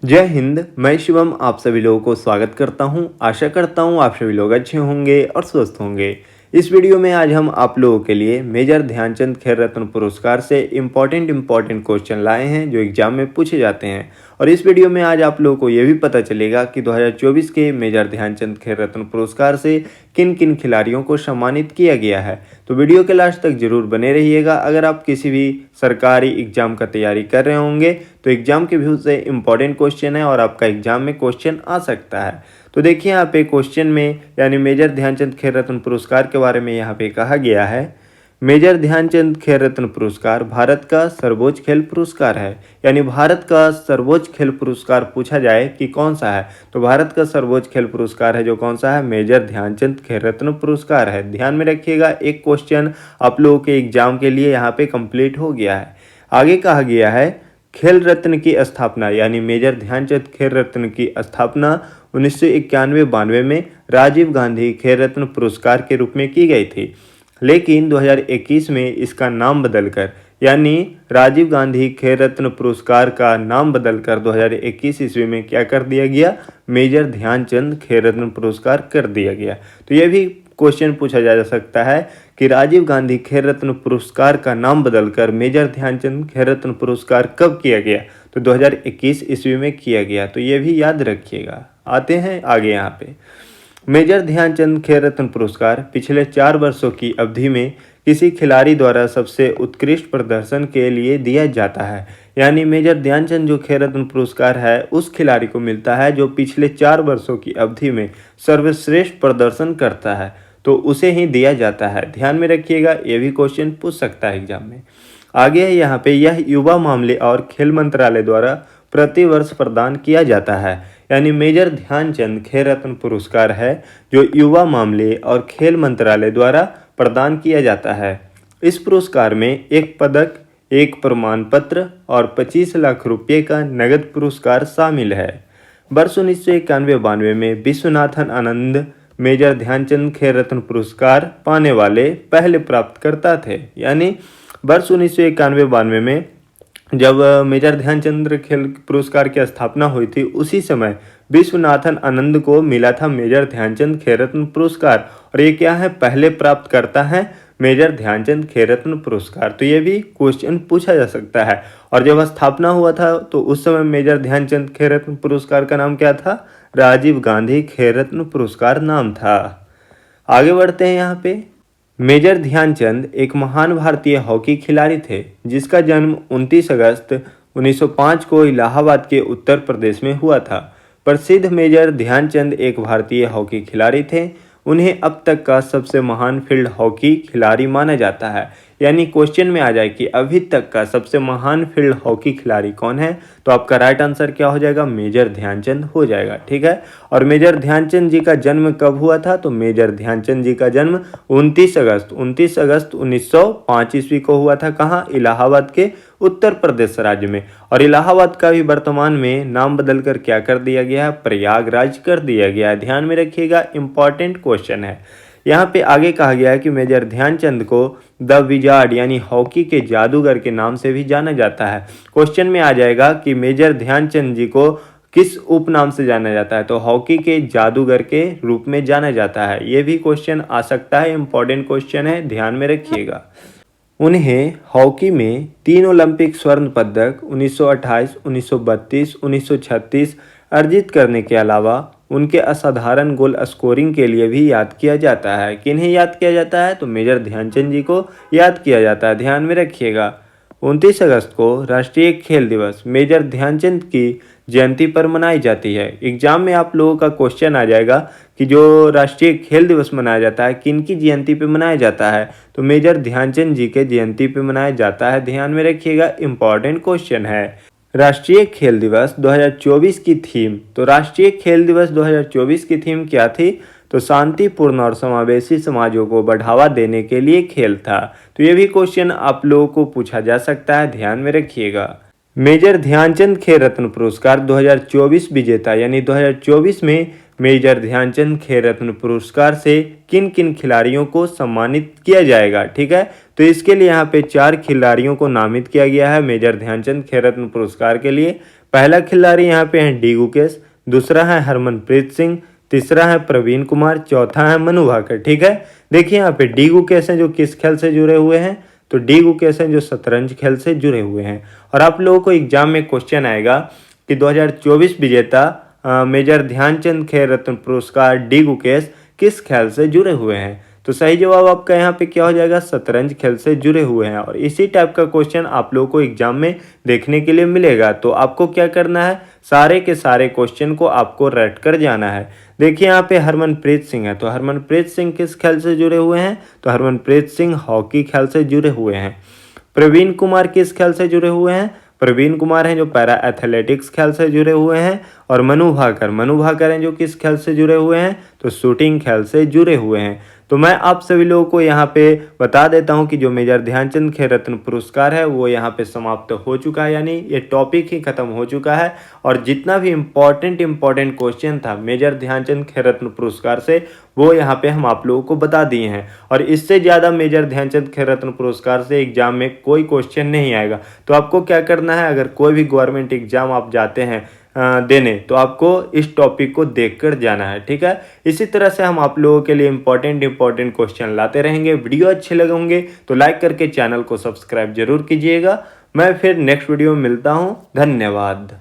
जय हिंद। मैं शिवम आप सभी लोगों को स्वागत करता हूं। आशा करता हूं आप सभी लोग अच्छे होंगे और स्वस्थ होंगे। इस वीडियो में आज हम आप लोगों के लिए मेजर ध्यानचंद खेल रत्न पुरस्कार से इम्पॉर्टेंट क्वेश्चन लाए हैं जो एग्जाम में पूछे जाते हैं। और इस वीडियो में आज आप लोगों को ये भी पता चलेगा कि 2024 के मेजर ध्यानचंद खेल रत्न पुरस्कार से किन किन खिलाड़ियों को सम्मानित किया गया है। तो वीडियो के लास्ट तक जरूर बने रहिएगा। अगर आप किसी भी सरकारी एग्जाम का तैयारी कर रहे होंगे तो एग्जाम के व्यू से इम्पॉर्टेंट क्वेश्चन है और आपका एग्जाम में क्वेश्चन आ सकता है। तो देखिए यहाँ पे क्वेश्चन में यानी मेजर ध्यानचंद खेल रत्न पुरस्कार के बारे में यहाँ पे कहा गया है। मेजर ध्यानचंद खेल रत्न पुरस्कार भारत का सर्वोच्च खेल पुरस्कार है। यानी भारत का सर्वोच्च खेल पुरस्कार पूछा जाए कि कौन सा है तो भारत का सर्वोच्च खेल पुरस्कार है जो कौन सा है, मेजर ध्यानचंद खेल रत्न पुरस्कार है। ध्यान में रखिएगा, एक क्वेश्चन आप लोगों के एग्जाम के लिए यहाँ पे कंप्लीट हो गया है। आगे कहा गया है खेल रत्न की स्थापना यानी मेजर ध्यानचंद खेल रत्न की स्थापना 1991-92 में राजीव गांधी खेल रत्न पुरस्कार के रूप में की गई थी। लेकिन 2021 में इसका नाम बदलकर यानी राजीव गांधी खेल रत्न पुरस्कार का नाम बदलकर 2021 ईस्वी में क्या कर दिया गया, मेजर ध्यानचंद खेल रत्न पुरस्कार कर दिया गया। तो यह भी क्वेश्चन पूछा जा सकता है कि राजीव गांधी खेल रत्न पुरस्कार का नाम बदलकर मेजर ध्यानचंद खेल रत्न पुरस्कार कब किया गया, तो 2021 ईस्वी में किया गया। तो ये भी याद रखिएगा। आते हैं आगे। यहाँ पे मेजर ध्यानचंद खेल रत्न पुरस्कार पिछले 4 वर्षों की अवधि में किसी खिलाड़ी द्वारा सबसे उत्कृष्ट प्रदर्शन के लिए दिया जाता है। यानी मेजर ध्यानचंद जो खेल रत्न पुरस्कार है उस खिलाड़ी को मिलता है जो पिछले 4 वर्षों की अवधि में सर्वश्रेष्ठ प्रदर्शन करता है, तो उसे ही दिया जाता है। ध्यान में रखिएगा, ये भी क्वेश्चन पूछ सकता है एग्जाम में। आगे है यहाँ पे, यह युवा मामले और खेल मंत्रालय द्वारा प्रति वर्ष प्रदान किया जाता है। यानी मेजर ध्यानचंद खेल रत्न पुरस्कार है जो युवा मामले और खेल मंत्रालय द्वारा प्रदान किया जाता है। इस पुरस्कार में एक पदक, एक प्रमाण पत्र और 25 लाख रुपये का नगद पुरस्कार शामिल है। वर्ष 1991-92 में विश्वनाथन आनंद मेजर ध्यानचंद खेल रत्न पुरस्कार पाने वाले पहले प्राप्तकर्ता थे। यानी वर्ष 1991-92 में जब मेजर ध्यानचंद खेल पुरस्कार की स्थापना हुई थी उसी समय विश्वनाथन आनंद को मिला था मेजर ध्यानचंद खेल रत्न पुरस्कार। और ये क्या है, पहले प्राप्त करता है मेजर ध्यानचंद खेल रत्न पुरस्कार। तो ये भी क्वेश्चन पूछा जा सकता है। और जब स्थापना हुआ था तो उस समय मेजर ध्यानचंद खेल रत्न पुरस्कार का नाम क्या था, राजीव गांधी खेल रत्न पुरस्कार नाम था। आगे बढ़ते हैं। यहाँ पे मेजर ध्यानचंद एक महान भारतीय हॉकी खिलाड़ी थे जिसका जन्म 29 अगस्त 1905 को इलाहाबाद के उत्तर प्रदेश में हुआ था। प्रसिद्ध मेजर ध्यानचंद एक भारतीय हॉकी खिलाड़ी थे। उन्हें अब तक का सबसे महान फील्ड हॉकी खिलाड़ी माना जाता है। यानी क्वेश्चन में आ जाए कि अभी तक का सबसे महान फील्ड हॉकी खिलाड़ी कौन है, तो आपका राइट आंसर क्या हो जाएगा, मेजर ध्यानचंद हो जाएगा। ठीक है। और मेजर ध्यानचंद जी का जन्म कब हुआ था, तो मेजर ध्यानचंद जी का जन्म 29 अगस्त 1905 ईस्वी को हुआ था। कहाँ, इलाहाबाद के उत्तर प्रदेश राज्य में। और इलाहाबाद का भी वर्तमान में नाम बदलकर क्या कर दिया गया है, प्रयागराज कर दिया गया है। ध्यान में रखिएगा, इंपॉर्टेंट क्वेश्चन है। यहाँ पे आगे कहा गया है कि मेजर ध्यानचंद को द विजार्ड यानी हॉकी के जादूगर के नाम से भी जाना जाता है। क्वेश्चन में आ जाएगा कि मेजर ध्यानचंद जी को किस उपनाम से जाना जाता है, तो हॉकी के जादूगर के रूप में जाना जाता है। ये भी क्वेश्चन आ सकता है, इंपॉर्टेंट क्वेश्चन है, ध्यान में रखिएगा। उन्हें हॉकी में 3 ओलंपिक स्वर्ण पदक 1928, 1932, 1936 अर्जित करने के अलावा उनके असाधारण गोल स्कोरिंग के लिए भी याद किया जाता है। किन्हें याद किया जाता है, तो मेजर ध्यानचंद जी को याद किया जाता है। ध्यान में रखिएगा। 29 अगस्त को राष्ट्रीय खेल दिवस मेजर ध्यानचंद की जयंती पर मनाई जाती है। एग्जाम में आप लोगों का क्वेश्चन आ जाएगा कि जो राष्ट्रीय खेल दिवस मनाया जाता है किन की जयंती पे मनाया जाता है, तो मेजर ध्यानचंद जी के जयंती पे मनाया जाता है। ध्यान में रखिएगा, इंपॉर्टेंट क्वेश्चन है। राष्ट्रीय खेल दिवस 2024 की थीम, तो राष्ट्रीय खेल दिवस 2024 की थीम क्या थी, तो शांतिपूर्ण और समावेशी समाजों को बढ़ावा देने के लिए खेल था। तो ये भी क्वेश्चन आप लोगों को पूछा जा सकता है, ध्यान में रखिएगा। मेजर ध्यानचंद खेल रत्न पुरस्कार 2024 विजेता यानी 2024 में मेजर ध्यानचंद खेल रत्न पुरस्कार से किन किन खिलाड़ियों को सम्मानित किया जाएगा। ठीक है, तो इसके लिए यहाँ पे 4 खिलाड़ियों को नामित किया गया है मेजर ध्यानचंद खेल रत्न पुरस्कार के लिए। पहला खिलाड़ी यहाँ पे है डी गुकेश, दूसरा है हरमनप्रीत सिंह, तीसरा है प्रवीण कुमार, चौथा है मनु भाकर। ठीक है, देखिए यहाँ पे डी गुकेश हैं जो किस खेल से जुड़े हुए हैं, तो डी गुकेश हैं जो शतरंज खेल से जुड़े हुए हैं। और आप लोगों को एग्जाम में क्वेश्चन आएगा कि 2024 विजेता मेजर ध्यानचंद खेल रत्न पुरस्कार डी गुकेश किस खेल से जुड़े हुए हैं, तो सही जवाब आपका यहाँ पे क्या हो जाएगा, शतरंज खेल से जुड़े हुए हैं। और इसी टाइप का क्वेश्चन आप लोगों को एग्जाम में देखने के लिए मिलेगा। तो आपको क्या करना है, सारे के सारे क्वेश्चन को आपको रट कर जाना है। देखिए यहाँ पे हरमनप्रीत सिंह है, तो हरमनप्रीत सिंह किस खेल से जुड़े हुए हैं, तो हरमनप्रीत सिंह हॉकी खेल से जुड़े हुए हैं। प्रवीण कुमार किस खेल से जुड़े हुए हैं, प्रवीण कुमार हैं जो पैरा एथलेटिक्स खेल से जुड़े हुए हैं। और मनु भाकर हैं जो किस खेल से जुड़े हुए हैं, तो शूटिंग खेल से जुड़े हुए हैं। तो मैं आप सभी लोगों को यहाँ पे बता देता हूँ कि जो मेजर ध्यानचंद खेल रत्न पुरस्कार है वो यहाँ पे समाप्त हो चुका है, यानी ये टॉपिक ही खत्म हो चुका है। और जितना भी इम्पोर्टेंट क्वेश्चन था मेजर ध्यानचंद खेल रत्न पुरस्कार से वो यहाँ पे हम आप लोगों को बता दिए हैं। और इससे ज़्यादा मेजर ध्यानचंद खेल रत्न पुरस्कार से एग्जाम में कोई क्वेश्चन नहीं आएगा। तो आपको क्या करना है, अगर कोई भी गवर्नमेंट एग्जाम आप जाते हैं देने, तो आपको इस टॉपिक को देखकर जाना है। ठीक है, इसी तरह से हम आप लोगों के लिए इम्पोर्टेंट क्वेश्चन लाते रहेंगे। वीडियो अच्छे लगे होंगे तो लाइक करके चैनल को सब्सक्राइब जरूर कीजिएगा। मैं फिर नेक्स्ट वीडियो में मिलता हूँ। धन्यवाद।